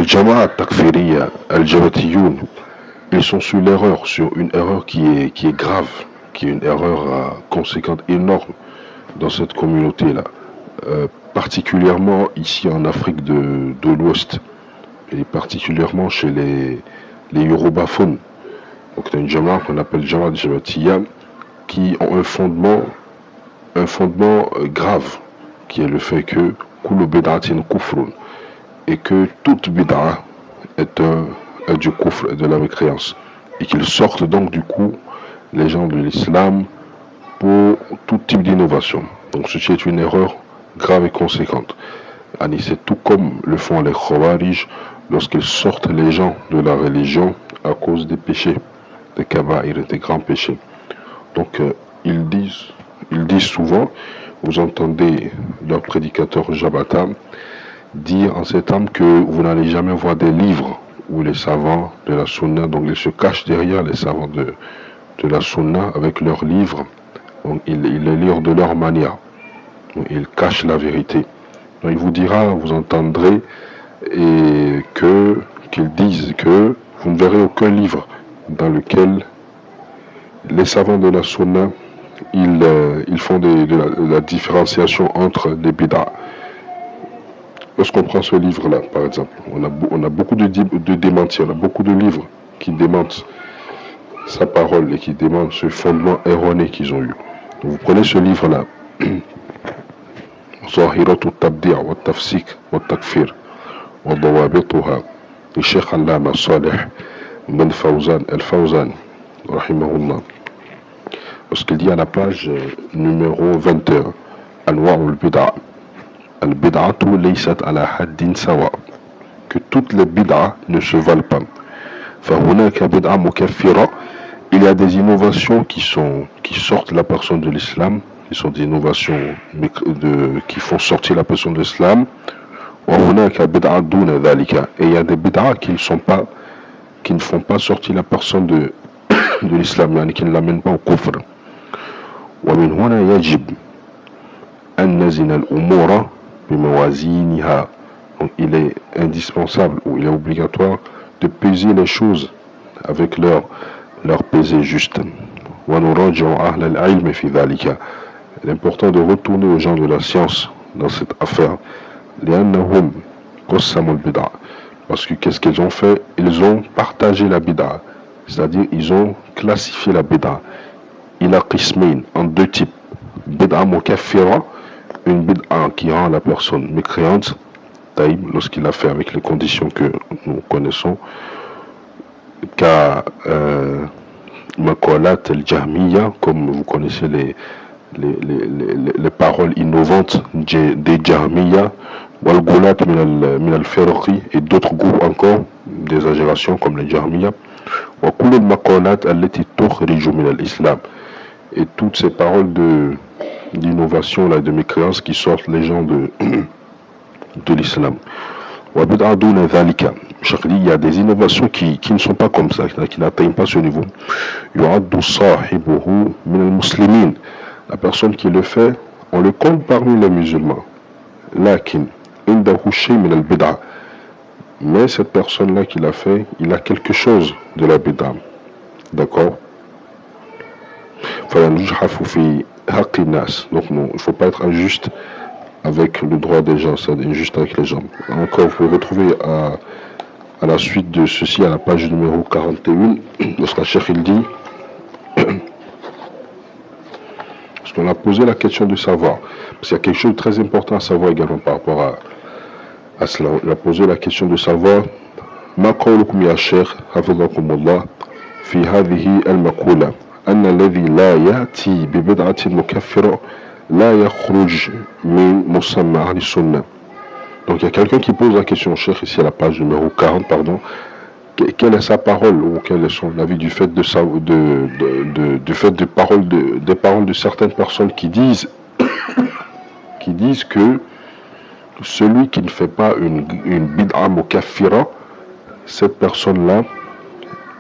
Al-Jama'a Takfiriya, Al-Jabatiyoun, ils sont sur l'erreur, sur une erreur qui est grave, qui est une erreur conséquente, énorme dans cette communauté-là, particulièrement ici en Afrique de l'Ouest, et particulièrement chez les Yorubaphones. Donc il y a une Jama'a qu'on appelle Jama'a Jabatiya, qui ont un fondement grave, qui est le fait que Kullu bid'atin kufrun, et que toute bid'a est du kufr, de la mécréance, et qu'ils sortent donc du coup les gens de l'islam pour tout type d'innovation. Donc ceci est une erreur grave et conséquente. C'est tout comme le font les Khawarij lorsqu'ils sortent les gens de la religion à cause des péchés, des kaba'ir, des grands péchés. Donc ils disent souvent, vous entendez leur prédicateur Jabata dire en ces termes que vous n'allez jamais voir des livres où les savants de la Sunna, donc ils se cachent derrière les savants de la Sunna avec leurs livres, donc ils les lisent de leur manière, donc, ils cachent la vérité. Donc il vous dira, vous entendrez qu'ils disent que vous ne verrez aucun livre dans lequel les savants de la Sunna ils font de la différenciation entre les bid'a. Lorsqu'on prend ce livre-là, par exemple, on a beaucoup de démentis, on a beaucoup de livres qui démentent sa parole et qui démentent ce fondement erroné qu'ils ont eu. Donc vous prenez ce livre-là, Zahiratu Tabdi' wa Tafsik wa Takfir wa Dawabituha, le Cheikh Allama Salih Ben Fawzan Al-Fawzan, rahimahullah. Lorsqu'il dit à la page numéro 21, Anwa'ul Bid'a, Al-Bid'atu laysat ala haddin sawa, que toutes les bid'a ne se valent pas. Fahunaka bid'a mukaffira, il y a des innovations qui sortent la personne de l'islam, qui sont des innovations qui font sortir la personne de l'islam. Wahunaka bid'a duna dhalika, et il y a des bid'a qui ne font pas sortir la personne de l'islam, qui ne l'amènent pas au kufr. ومن هنا يجب أن نزن الأمور بموازينها. Donc il est indispensable ou il est obligatoire de peser les choses avec leur pesée juste. ونراجع أهل العلم في ذلك. Il est important de retourner aux gens de la science dans cette affaire. لأنهم قسموا البدع. Parce que qu'est-ce qu'ils ont fait? Ils ont partagé la bid'a, c'est-à-dire ils ont classifié la bid'a. Il a qismin, en deux types. Bid'a mukaffira, une bid'a qui rend la personne mécréante, taïb, lorsqu'il a fait avec les conditions que nous connaissons, qu'à Makolat el-Jahmiya, comme vous connaissez les paroles innovantes des Jahmiya, Wal-Gulat min al-Firqi, et d'autres groupes encore d'exagération comme les Jahmiya, wa kullu al-Makolat allati tukhriju min al-Islam, et toutes ces paroles d'innovation, de mécréance qui sortent les gens de l'islam. Il y a des innovations qui ne sont pas comme ça, qui n'atteignent pas ce niveau. La personne qui le fait, on le compte parmi les musulmans. Mais cette personne-là qui l'a fait, il a quelque chose de la bid'a. D'accord? Donc non, il ne faut pas être injuste avec le droit des gens, c'est injuste avec les gens. Encore, vous pouvez retrouver à la suite de ceci, à la page numéro 41, lorsque le cheikh il dit, parce qu'on a posé la question de savoir, parce qu'il y a quelque chose de très important à savoir également par rapport à cela. On a posé la question de savoir, ma qawlukum ya cheikh, hafidhakumullah, fi hadhihi al-maqula. أن الذي لا يأتي ببدعة مكفرة لا يخرج من مسمى أهل السنة. Donc il y a quelqu'un qui pose la question, cheikh, ici à la page numéro 40, pardon, quelle est sa parole ou quel est son avis du fait des paroles de certaines personnes qui disent que celui qui ne fait pas une bid'a mukaffira, cette personne-là,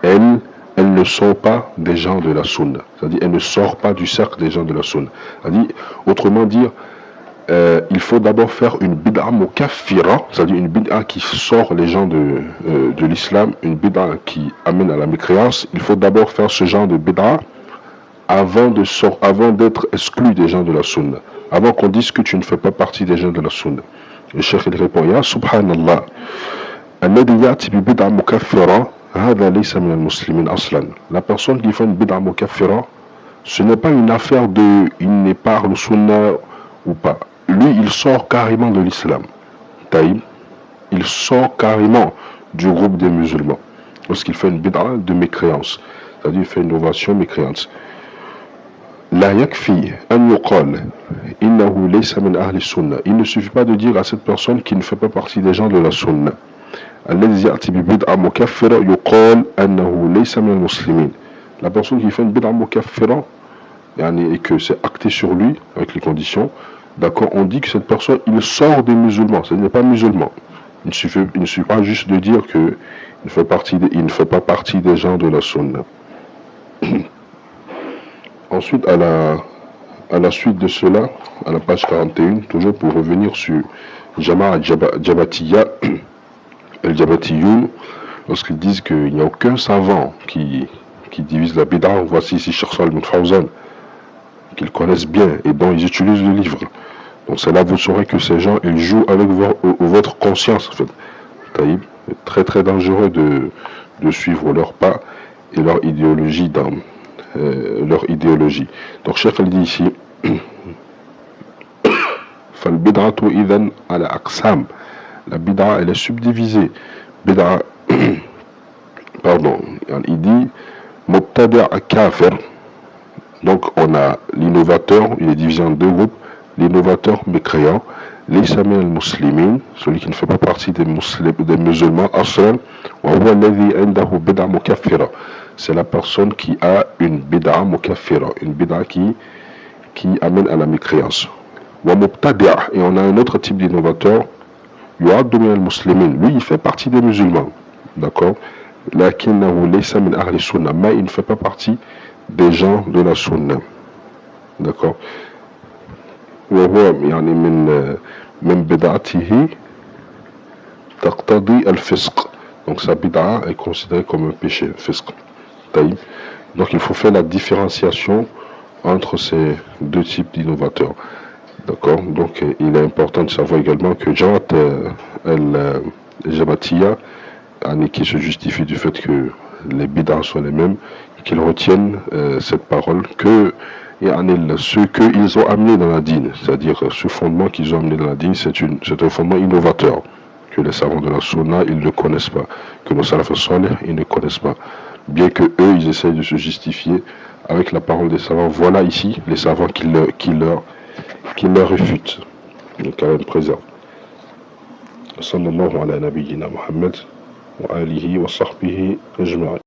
elle ne sort pas des gens de la sunna. C'est-à-dire, elle ne sort pas du cercle des gens de la sunna. C'est-à-dire, autrement dire, il faut d'abord faire une bid'a mukaffira, c'est-à-dire une bid'a qui sort les gens de l'islam, une bid'a qui amène à la mécréance. Il faut d'abord faire ce genre de bid'a avant d'être exclu des gens de la sunna, avant qu'on dise que tu ne fais pas partie des gens de la sunna. Le cheikh il répond, Ya subhanallah, alladhi ya'ti bi bid'a mukaffira, hadha laysa min al-muslimin aslan. La personne qui fait une bid'a mukaffira, ce n'est pas une affaire de il n'est pas le sunna ou pas. Lui, il sort carrément de l'islam. Taïb, il sort carrément du groupe des musulmans. Lorsqu'il fait une bid'a de mécréance, c'est-à-dire il fait une innovation mécréance. La yakfi an yuqal innahu laysa min ahli sunna. Il ne suffit pas de dire à cette personne qui ne fait pas partie des gens de la sunna. Alladhi ya'ti bi bid'a mukaffira yuqal annahu laysa min al-muslimin. La personne qui fait une bid'a mukaffira et que c'est acté sur lui avec les conditions, d'accord, on dit que cette personne, il sort des musulmans, ce n'est pas musulman. Il ne suffit pas juste de dire qu'il ne fait pas partie des gens de la sunna. Ensuite, à la suite de cela, à la page 41, toujours pour revenir sur Jama'a Jabatiya, El-Jabatiyoun, lorsqu'ils disent qu'il n'y a aucun savant qui divise la bid'a, voici ici Cheikh Salih ibn Fawzan, qu'ils connaissent bien et dont ils utilisent le livre. Donc c'est là que vous saurez que ces gens, ils jouent avec votre conscience, en fait. Taïb, très très dangereux de suivre leurs pas et leur idéologie leur idéologie. Donc Cheikh il dit ici فالبدعة إذن على أقسام. La bid'a elle est subdivisée. Bid'a pardon, il dit mubtada' kafir. Donc on a l'innovateur, il est divisé en deux groupes. L'innovateur mécréant, laysa min al-muslimin, celui qui ne fait pas partie des musulmans, aslan, wa huwa alladhi indahu bid'a mukaffira. C'est la personne qui a une bid'a mukaffira, une bid'a qui amène à la mécréance. Wa mubtadi', et on a un autre type d'innovateur, yu'addu min al-muslimin, lui il fait partie des musulmans, d'accord, lakinnahu laysa min ahli sunnah, mais il ne fait pas partie des gens de la sunna, d'accord. وهو يعني من بدعته تقتضي الفسق. Donc sa bid'a est considérée comme un péché, fisq. Taïb. Donc il faut faire la différenciation entre ces deux types d'innovateurs. D'accord. Donc il est important de savoir également que Jamaat al-Jabatiya, qui se justifie du fait que les bid'as sont les mêmes, qu'ils retiennent cette parole que ce qu'ils ont amené dans la dîne, c'est-à-dire ce fondement qu'ils ont amené dans la dîne, c'est un fondement innovateur, que les savants de la sunna, ils ne connaissent pas, que nos salaf salih, ils ne connaissent pas, bien que eux, ils essayent de se justifier avec la parole des savants. Voilà ici les savants qui leur réfutent, donc quand même présent. Sallallahu ala nabiyyina Muhammad wa alihi wa sahbihi ajma'in.